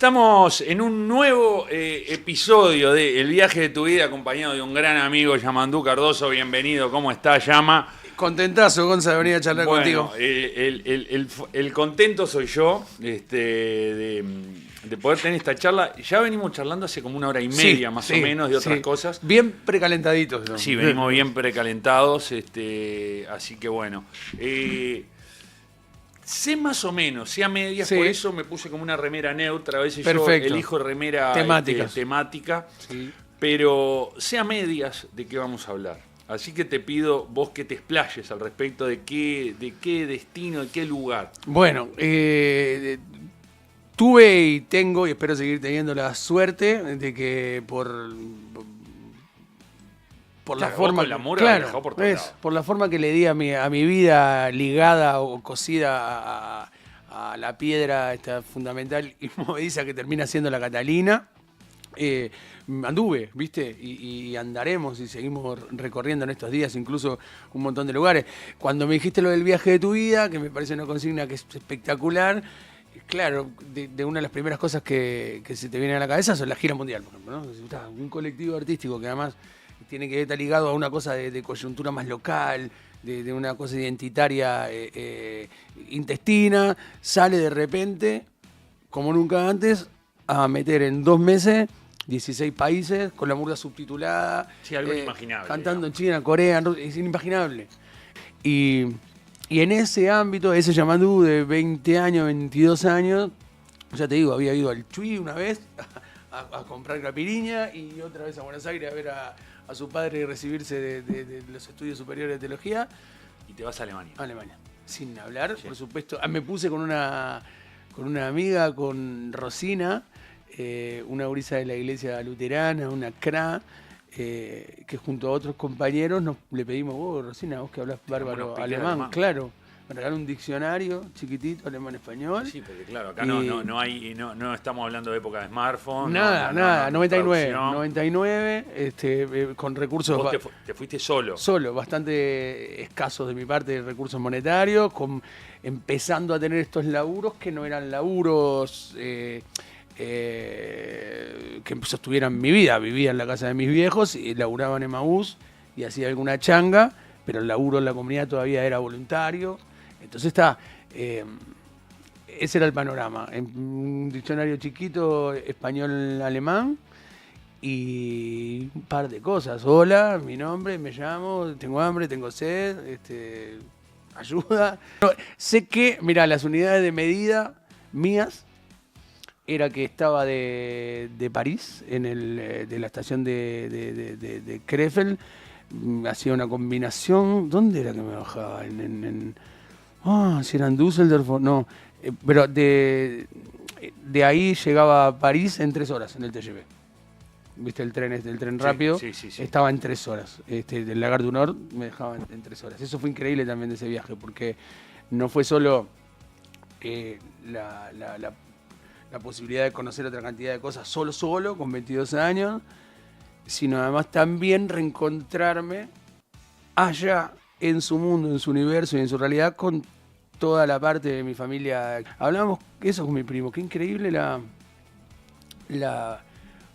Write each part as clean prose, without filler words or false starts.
Estamos en un nuevo episodio de El viaje de tu vida, acompañado de un gran amigo, Yamandú Cardoso. Bienvenido, ¿cómo estás, Yama? Contentazo, Gonza, de venir a charlar contigo. El contento soy yo de poder tener esta charla. Ya venimos charlando hace como una hora y media, más o menos, de otras cosas. Bien precalentaditos, ¿no? Sí, venimos bien precalentados, así que bueno. Sé más o menos, sé a medias, por eso me puse como una remera neutra. A veces Perfecto. yo elijo remera temática, sí. Pero sé a medias de qué vamos a hablar. Así que te pido vos que te explayes al respecto de qué destino, de qué lugar. Bueno, tuve y tengo, y espero seguir teniendo la suerte de que por la forma, por la forma que le di a mi vida ligada o cosida a la piedra esta fundamental y movediza que termina siendo la Catalina, anduve, ¿viste? Y andaremos y seguimos recorriendo en estos días incluso un montón de lugares. Cuando me dijiste lo del viaje de tu vida, que me parece una consigna que es espectacular, claro, de una de las primeras cosas que se te viene a la cabeza son la gira mundial, por ejemplo, ¿no? Un colectivo artístico que además tiene que estar ligado a una cosa de coyuntura más local, de una cosa identitaria intestina, sale de repente, como nunca antes, a meter en 2 meses 16 países, con la murga subtitulada. Sí, algo inimaginable. Cantando en China, Corea, es inimaginable. Y en ese ámbito, ese Yamandú de 20 años, 22 años, ya te digo, había ido al Chuy una vez a comprar capiriña y otra vez a Buenos Aires a ver a su padre y recibirse de los estudios superiores de teología. Y te vas a Alemania. A Alemania. Sin hablar, por supuesto. Me puse con una amiga, con Rosina, una gurisa de la iglesia luterana, una CRA, que junto a otros compañeros le pedimos, Rosina, vos que hablas bárbaro alemán, claro. Me regaló un diccionario chiquitito, alemán-español. Sí, porque claro, acá no estamos hablando de época de smartphone. Nada, 99, con recursos... ¿Vos te fuiste solo? Solo, bastante escasos de mi parte de recursos monetarios, empezando a tener estos laburos que no eran laburos que sostuvieran mi vida. Vivía en la casa de mis viejos y laburaba en Emaús y hacía alguna changa, pero el laburo en la comunidad todavía era voluntario. Entonces ese era el panorama. Un diccionario chiquito, español-alemán y un par de cosas. Hola, mi nombre, me llamo, tengo hambre, tengo sed, ayuda. Sé que, mira, las unidades de medida mías era que estaba de París, de la estación de Krefeld, hacía una combinación. ¿Dónde era que me bajaba? Si era en Düsseldorf, no. Pero de ahí llegaba a París en 3 horas en el TGV. ¿Viste el tren rápido? Sí. Estaba en 3 horas. Del Lagar du Nord me dejaba en 3 horas. Eso fue increíble también de ese viaje, porque no fue solo la posibilidad de conocer otra cantidad de cosas solo, con 22 años, sino además también reencontrarme allá en su mundo, en su universo y en su realidad con toda la parte de mi familia. Hablábamos eso con mi primo, qué increíble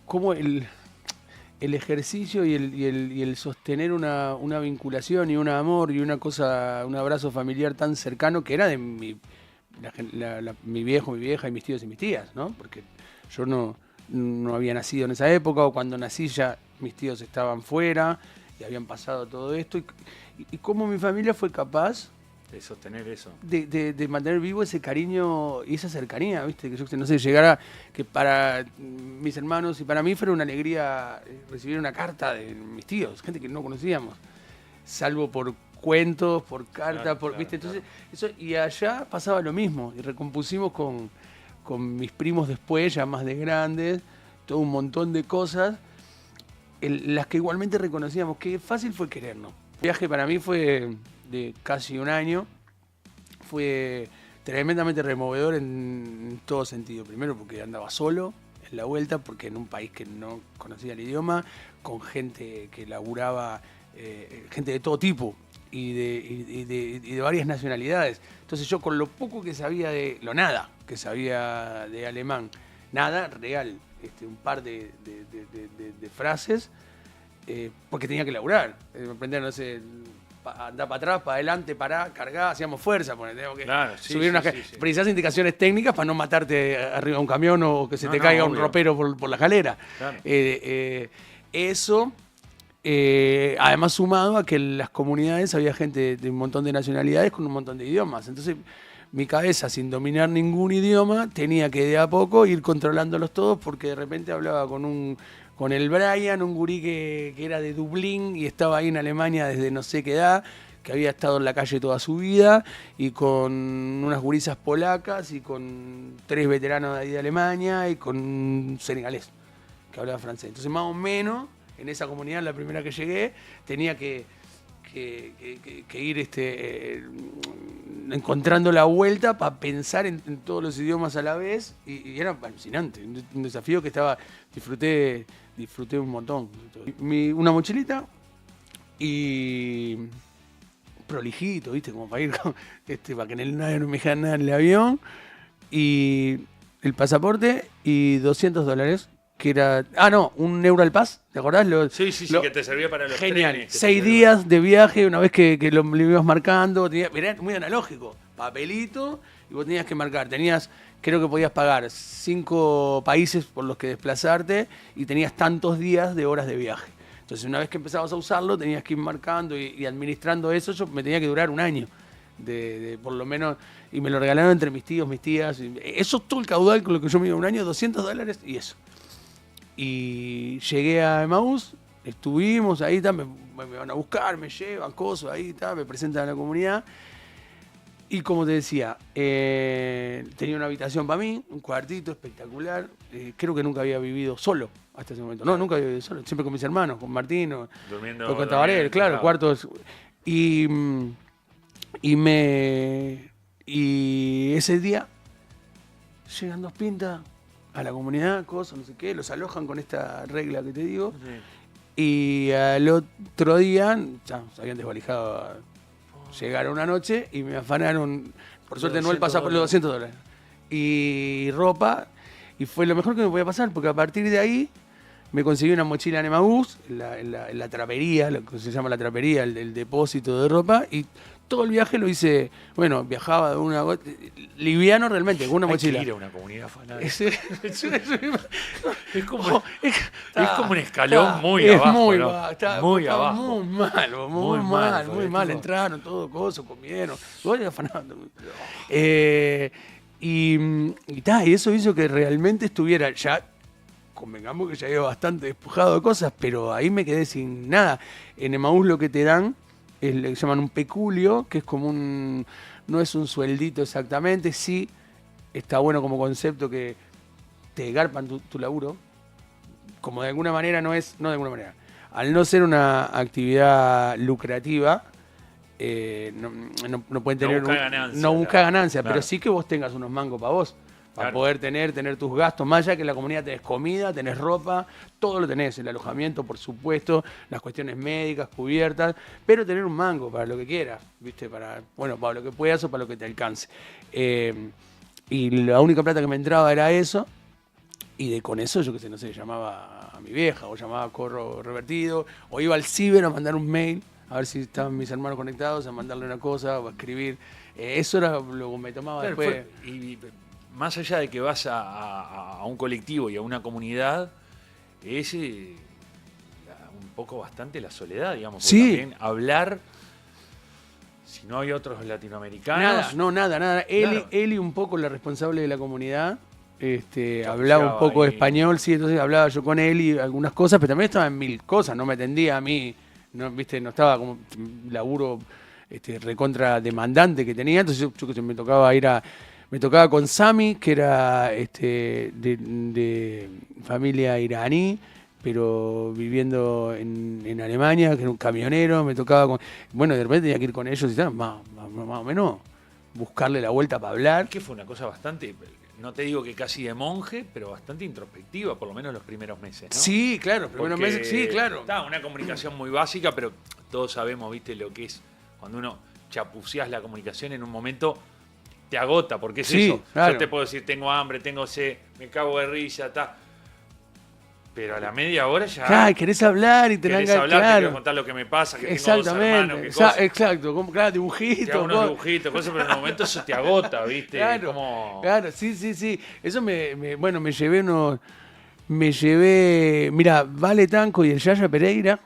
cómo el ejercicio y el sostener una vinculación y un amor y una cosa, un abrazo familiar tan cercano que era de mi viejo, mi vieja y mis tíos y mis tías, ¿no? Porque yo no había nacido en esa época, o cuando nací ya mis tíos estaban fuera y habían pasado todo esto, y cómo mi familia fue capaz de sostener eso, de mantener vivo ese cariño y esa cercanía, ¿viste? Que yo no sé, llegara, que para mis hermanos y para mí fuera una alegría recibir una carta de mis tíos, gente que no conocíamos, salvo por cuentos, por cartas, ¿viste? Entonces, eso, y allá pasaba lo mismo, y recompusimos con mis primos después, ya más de grandes, todo un montón de cosas, las que igualmente reconocíamos. Qué fácil fue querernos. El viaje para mí fue de casi un año, fue tremendamente removedor en todo sentido. Primero porque andaba solo en la vuelta, porque en un país que no conocía el idioma, con gente que laburaba, gente de todo tipo y de varias nacionalidades. Entonces yo, con lo poco que sabía lo nada que sabía de alemán, nada real, un par de frases, porque tenía que laburar, aprender, no sé, andar para atrás, para adelante, para cargar, hacíamos fuerza, teníamos que subir unas... Precisás indicaciones técnicas para no matarte arriba de un camión o que se te caiga un ropero por la escalera. Claro. Eso, además sumado a que en las comunidades había gente de un montón de nacionalidades con un montón de idiomas. Entonces, mi cabeza, sin dominar ningún idioma, tenía que de a poco ir controlándolos todos, porque de repente hablaba con el Brian, un gurí que era de Dublín y estaba ahí en Alemania desde no sé qué edad, que había estado en la calle toda su vida, y con unas gurisas polacas, y con 3 veteranos de ahí de Alemania, y con un senegalés que hablaba francés. Entonces, más o menos, en esa comunidad, la primera que llegué, tenía que ir encontrando la vuelta para pensar en todos los idiomas a la vez, y era alucinante, un desafío que disfruté un montón. Una mochilita y prolijito, ¿viste? Como para ir para que nadie no me dejara nada en el avión, y el pasaporte y $200, que era... un Euro al Pass, ¿te acordás? Sí, que te servía para los genial. trenes. 6 días de viaje, una vez que lo ibas marcando, era muy analógico, papelito, y vos tenías que marcar, creo que podías pagar 5 países por los que desplazarte, y tenías tantos días de horas de viaje. Entonces, una vez que empezabas a usarlo, tenías que ir marcando y administrando eso. Yo me tenía que durar un año, por lo menos, y me lo regalaron entre mis tíos, mis tías. Eso es todo el caudal con lo que yo me iba un año, $200 y eso. Y llegué a Emaús, estuvimos ahí, me van a buscar, me llevan cosas, ahí me presentan a la comunidad. Y como te decía, tenía una habitación para mí, un cuartito espectacular. Creo que nunca había vivido solo hasta ese momento. No, nunca había vivido solo, siempre con mis hermanos, con Martín, con Tabaré, claro, cuartos. Y ese día llegan 2 pintas a la comunidad, cosas, no sé qué, los alojan con esta regla que te digo. Sí. Y al otro día, ya se habían desvalijado. Llegaron una noche y me afanaron, por suerte no el pasaporte, los $200. Y ropa, y fue lo mejor que me podía pasar, porque a partir de ahí me conseguí una mochila en Emaús, en la trapería, lo que se llama la trapería, el depósito de ropa, y todo el viaje lo hice, viajaba de liviano realmente, con una mochila. Hay que ir a una comunidad afanada. Es como un escalón muy abajo. Muy abajo. Muy mal. Entraron, todo coso, comieron. Afanado. Y eso hizo que realmente estuviera ya, convengamos que ya iba bastante despojado de cosas, pero ahí me quedé sin nada. En Emaús lo que te dan es lo que llaman un peculio, que es como no es un sueldito exactamente, sí está bueno como concepto que te garpan tu laburo, como de alguna manera no de alguna manera. Al no ser una actividad lucrativa, no pueden tener... No busca ganancia, claro. Pero sí que vos tengas unos mangos para vos. Para poder tener tus gastos, más allá que en la comunidad tenés comida, tenés ropa, todo lo tenés, el alojamiento, por supuesto, las cuestiones médicas cubiertas, pero tener un mango para lo que quieras, ¿viste? Para lo que puedas o para lo que te alcance. Y la única plata que me entraba era eso, y con eso, yo qué sé, no sé, llamaba a mi vieja, o llamaba a Corro Revertido, o iba al ciber a mandar un mail, a ver si estaban mis hermanos conectados, a mandarle una cosa, o a escribir. Eso era lo que me tomaba después. Más allá de que vas a un colectivo y a una comunidad, es un poco bastante la soledad, digamos. Sí. También hablar, si no hay otros latinoamericanos. Nada. Eli un poco la responsable de la comunidad, hablaba un poco de español, sí, entonces hablaba yo con él y algunas cosas, pero también estaba en 1000 cosas, no me atendía a mí, no estaba como laburo recontra demandante que tenía, entonces yo me tocaba con Sami, que era de familia iraní, pero viviendo en Alemania, que era un camionero, me tocaba con... Bueno, de repente tenía que ir con ellos y tal, más o menos buscarle la vuelta para hablar. Que fue una cosa bastante, no te digo que casi de monje, pero bastante introspectiva, por lo menos los primeros meses, ¿no? Sí, claro, los primeros meses, sí, claro. Está una comunicación muy básica, pero todos sabemos, viste, lo que es cuando uno chapuceas la comunicación en un momento... te agota, porque es Sí, eso. claro. Yo te puedo decir, tengo hambre, tengo sed, me cago de risa, ta. Pero a la media hora ya... Claro, querés hablar y te querés dan hablar, te claro. quiero contar lo que me pasa, que tengo dos Exactamente. hermanos, que cosas. Exacto, como, claro, Te hago dibujitos. unos dibujitos, cosas, pero en el momento eso te agota, ¿viste? Claro, Como... claro, sí. Eso bueno, me llevé unos... Mira, Vale Tanco y el Yaya Pereira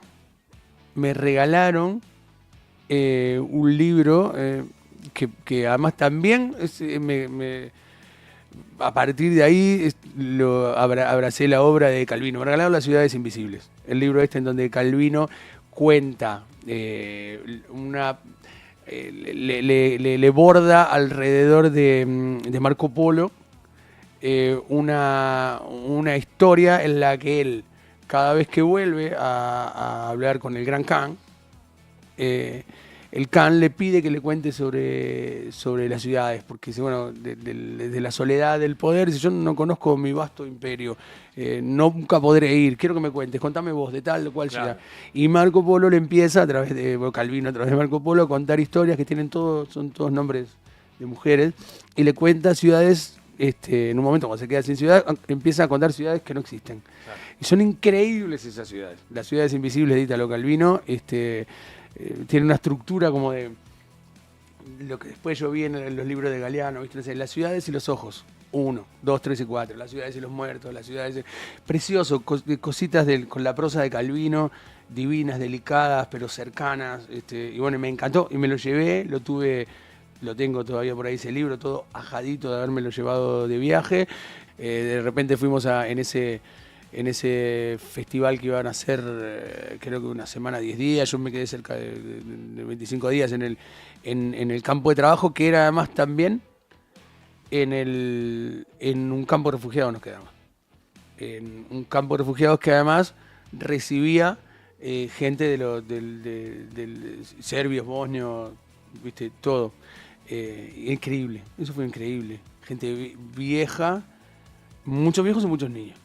me regalaron un libro que además también a partir de ahí abracé la obra de Calvino. Me regalaron Las ciudades invisibles. El libro en donde Calvino cuenta le borda alrededor de Marco Polo una historia en la que él, cada vez que vuelve a hablar con el Gran Khan, el Khan le pide que le cuente sobre las ciudades, porque dice, bueno, desde la soledad del poder, dice, yo no conozco mi vasto imperio, nunca podré ir, quiero que me cuentes, contame vos de tal o cual ciudad. Y Marco Polo le empieza, Calvino a través de Marco Polo, a contar historias que son todos nombres de mujeres, y le cuenta ciudades, en un momento cuando se queda sin ciudad, empieza a contar ciudades que no existen. Claro. Y son increíbles esas ciudades. Las ciudades invisibles de Italo Calvino, tiene una estructura como de lo que después yo vi en los libros de Galeano, ¿viste? Las ciudades y los ojos, 1, 2, 3 y 4, las ciudades y los muertos, las ciudades, precioso, cositas con la prosa de Calvino, divinas, delicadas, pero cercanas, y bueno, me encantó, y me lo llevé, lo tengo todavía por ahí ese libro, todo ajadito de habérmelo llevado de viaje, de repente fuimos en ese festival que iban a hacer, creo que una semana, 10 días, yo me quedé cerca de 25 días en el campo de trabajo, que era además también en un campo de refugiados nos quedamos. En un campo de refugiados que además recibía gente de serbios, bosnios, viste, todo. Increíble, eso fue increíble. Gente vieja, muchos viejos y muchos niños.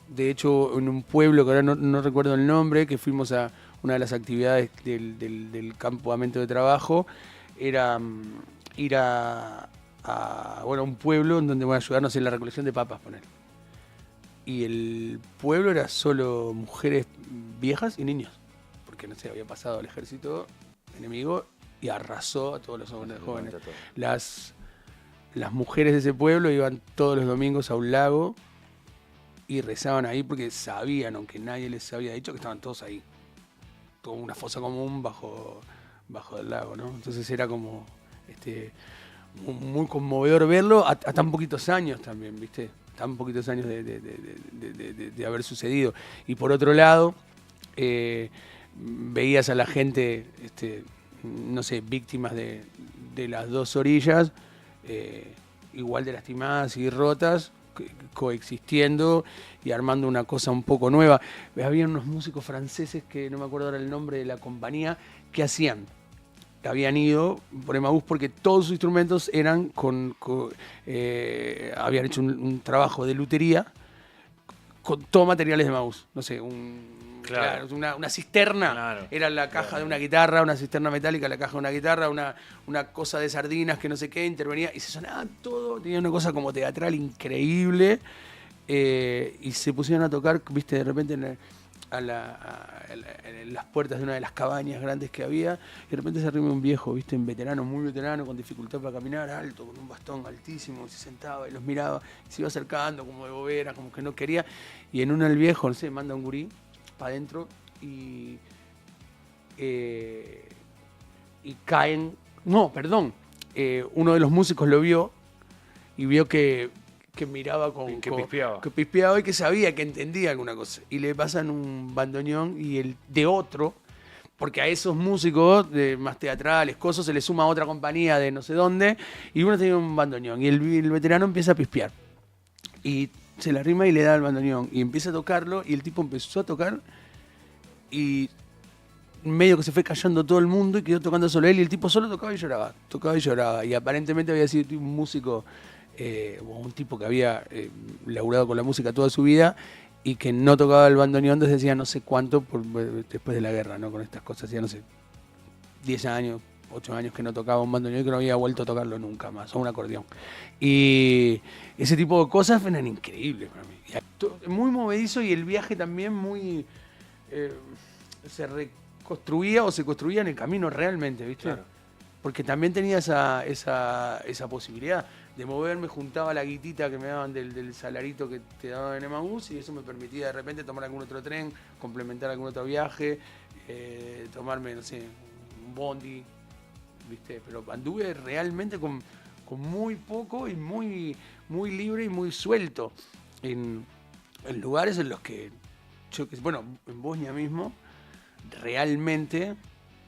De hecho, en un pueblo que ahora no recuerdo el nombre, que fuimos a una de las actividades del campamento de trabajo, era ir a un pueblo en donde van a ayudarnos en la recolección de papas, poner. Y el pueblo era solo mujeres viejas y niños, porque no sé, había pasado al ejército enemigo y arrasó a todos los hombres jóvenes. Las mujeres de ese pueblo iban todos los domingos a un lago y rezaban ahí porque sabían, aunque nadie les había dicho, que estaban todos ahí. Toda una fosa común bajo del lago, ¿no? Entonces era como muy conmovedor verlo a tan poquitos años también, ¿viste? Tan poquitos años de haber sucedido. Y por otro lado, veías a la gente, no sé, víctimas de las dos orillas, igual de lastimadas y rotas, coexistiendo y armando una cosa un poco nueva. Había unos músicos franceses, que no me acuerdo ahora el nombre de la compañía, que habían ido por Emaús porque todos sus instrumentos eran habían hecho un trabajo de lutería con todos materiales de Emaús. No sé, una cisterna, claro, era la caja de una guitarra, una cisterna metálica, la caja de una guitarra, una cosa de sardinas que no sé qué, intervenía y se sonaba todo, tenía una cosa como teatral increíble, y se pusieron a tocar, viste, de repente en las puertas de una de las cabañas grandes que había, y de repente se arriba un viejo, viste, muy veterano, con dificultad para caminar, alto, con un bastón altísimo, y se sentaba y los miraba, y se iba acercando como de bobera, como que no quería, y en una el viejo, no sé, manda un gurí para adentro y caen, uno de los músicos lo vio y vio que miraba que pispeaba y que sabía, que entendía alguna cosa, y le pasan un bandoneón y el de otro, porque a esos músicos más teatrales, cosas, se le suma otra compañía de no sé dónde, y uno tenía un bandoneón y el veterano empieza a pispear y se le arrima y le da el bandoneón y empieza a tocarlo, y el tipo empezó a tocar y medio que se fue callando todo el mundo y quedó tocando solo él, y el tipo solo tocaba y lloraba, y aparentemente había sido un músico, un tipo que había laburado con la música toda su vida y que no tocaba el bandoneón desde hacía no sé cuánto, después de la guerra, ¿no? Con estas cosas, hacía no sé, 10 años, 8 años que no tocaba un bandoneón y que no había vuelto a tocarlo nunca más, o un acordeón. Y ese tipo de cosas eran increíbles para mí. Muy movedizo y el viaje también muy... se reconstruía o se construía en el camino realmente, ¿viste? Claro. Porque también tenía esa posibilidad de moverme, juntaba la guitita que me daban del salarito que te daban en Emaús y eso me permitía de repente tomar algún otro tren, complementar algún otro viaje, tomarme, no sé, un bondi, ¿viste? Pero anduve realmente con muy poco y muy libre y muy suelto en lugares en los que, bueno, en Bosnia mismo, realmente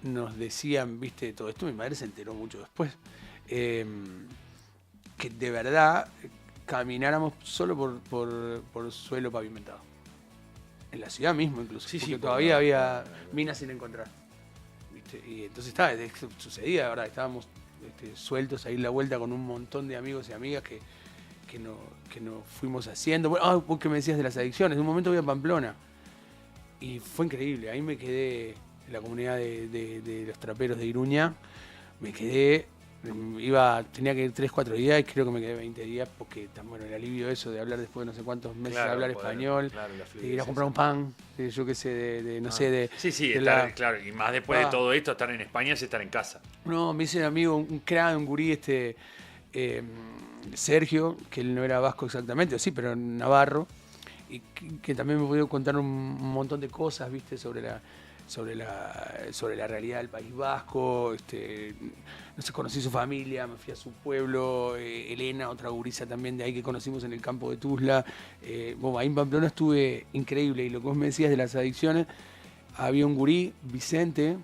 nos decían, viste, todo esto, mi madre se enteró mucho después, que de verdad camináramos solo por suelo pavimentado. En la ciudad mismo incluso, porque todavía había minas sin encontrar. ¿Viste? Y entonces sucedía, de verdad, estábamos sueltos ahí en la vuelta con un montón de amigos y amigas que nos fuimos haciendo. Bueno, vos que me decías de las adicciones, en un momento voy a Pamplona y fue increíble, ahí me quedé en la comunidad de los traperos de Iruña, me quedé, tenía que ir 3-4 días y creo que me quedé 20 días porque bueno, el alivio de eso de hablar después de no sé cuántos meses de hablar español, de ir a comprar un pan, yo qué sé, no sé, de... Sí, claro, y más después de todo esto, estar en España es estar en casa. No, me hice un amigo, un crack, un gurí, Sergio, que él no era vasco exactamente, sí, pero navarro, y que también me pudo contar un montón de cosas, viste, sobre la realidad del País Vasco, no sé, conocí su familia, me fui a su pueblo, Elena, otra gurisa también de ahí que conocimos en el campo de Tuzla. Ahí en Pamplona estuve increíble, y lo que vos me decías de las adicciones, había un gurí, Vicente,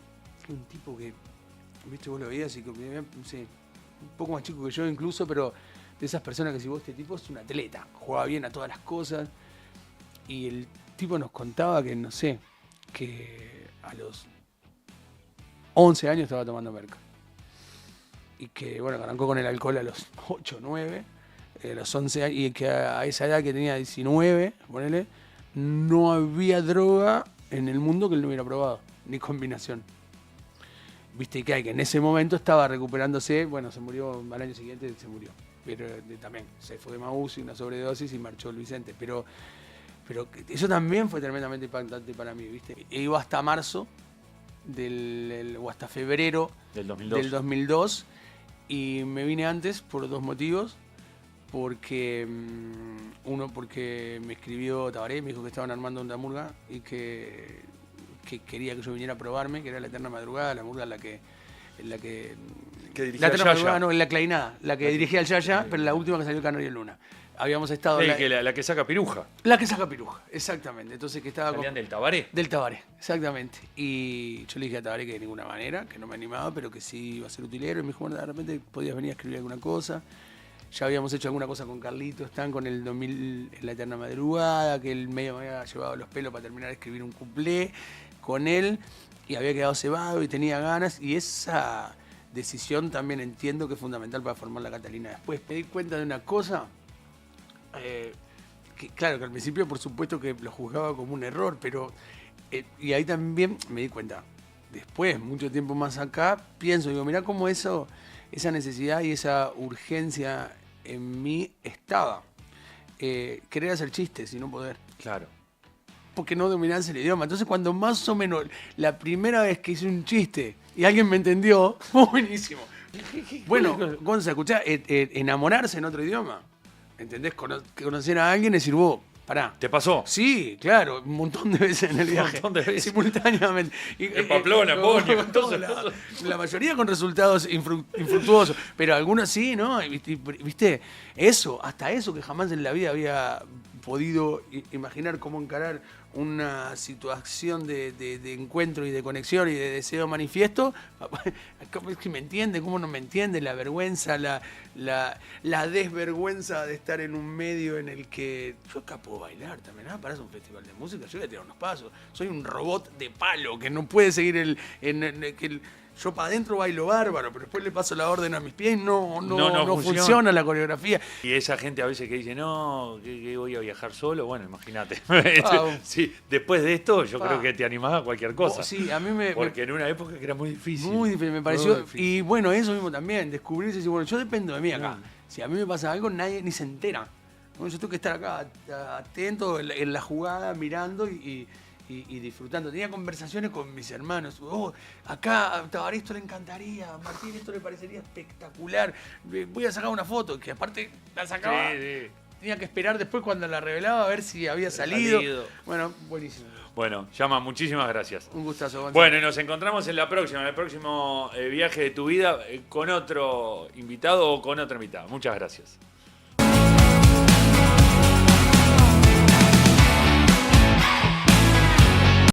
que un tipo que, viste, vos lo veías y que, no sé, un poco más chico que yo incluso, pero de esas personas que si vos, este tipo es un atleta, jugaba bien a todas las cosas, y el tipo nos contaba que, no sé, que a los 11 años estaba tomando merca. Y que, bueno, arrancó con el alcohol a los 8, 9, a los 11 años, y que a esa edad que tenía 19, ponele, no había droga en el mundo que él no hubiera probado, ni combinación. Viste que en ese momento estaba recuperándose, bueno, se murió, al año siguiente se murió. Pero también se fue de Maús y una sobredosis y marchó el Vicente. Pero eso también fue tremendamente impactante para mí, ¿viste? E iba hasta marzo o hasta febrero del 2002 y me vine antes por 2 motivos. Porque uno, porque me escribió Tabaré, me dijo que estaban armando una murga y que quería que yo viniera a probarme, que era La Eterna Madrugada, la murga en la que dirigía La Eterna Madrugada, no, en La Clainada, la que dirigía el Yaya, pero la última que salió Canario Luna. Habíamos estado... La que saca piruja. La que saca piruja, exactamente. Entonces que estaba ¿Salían del Tabaré? Del Tabaré, exactamente. Y yo le dije a Tabaré que de ninguna manera, que no me animaba, pero que sí iba a ser utilero. Y me dijo, bueno, de repente podías venir a escribir alguna cosa. Ya habíamos hecho alguna cosa con Carlitos, están con el 2000 en La Eterna Madrugada, que él medio me había llevado los pelos para terminar de escribir un cuplé con él. Y había quedado cebado y tenía ganas. Y esa decisión también entiendo que es fundamental para formar la Catalina. Después me di cuenta de una cosa... que, claro, que al principio por supuesto que lo juzgaba como un error, pero y ahí también me di cuenta, después, mucho tiempo más acá, digo, mirá cómo esa necesidad y esa urgencia en mí estaba. Querer hacer chistes y no poder. Claro. Porque no dominás el idioma. Entonces cuando más o menos la primera vez que hice un chiste y alguien me entendió, fue buenísimo. Bueno, Gonza, escuchá, enamorarse en otro idioma. ¿Entendés? Conocer a alguien y decir, vos, pará. ¿Te pasó? Sí, claro, un montón de veces en el viaje. Un montón de veces. Simultáneamente. En Pamplona, Bosnia, en todos lados. La mayoría con resultados infructuosos, pero algunos sí, ¿no? ¿Viste? Eso, hasta eso que jamás en la vida había podido imaginar cómo encarar una situación de encuentro y de conexión y de deseo manifiesto. ¿Cómo es que me entiende? ¿Cómo no me entiende? La vergüenza, la desvergüenza de estar en un medio en el que yo acá puedo bailar también. Parás un festival de música, yo voy a tirar unos pasos. Soy un robot de palo que no puede seguir yo para adentro bailo bárbaro, pero después le paso la orden a mis pies, no funciona la coreografía. Y esa gente a veces que dice, no, que voy a viajar solo, bueno, imagínate. Sí, después de esto yo creo que te animás a cualquier cosa. Sí, a mí porque en una época que era muy difícil. Muy difícil, me pareció. Y bueno, eso mismo también, descubrirse y decir, bueno, yo dependo de mí acá. Si a mí me pasa algo, nadie ni se entera. Bueno, yo tengo que estar acá atento en la jugada, mirando y disfrutando. Tenía conversaciones con mis hermanos. Acá a Tavaristo le encantaría, a Martín esto le parecería espectacular. Voy a sacar una foto, que aparte la sacaba. Sí. Tenía que esperar después cuando la revelaba a ver si había salido. Bueno, buenísimo. Bueno, Llama, muchísimas gracias. Un gustazo, Gonzalo. Bueno, y nos encontramos en el próximo viaje de tu vida con otro invitado o con otra invitada. Muchas gracias.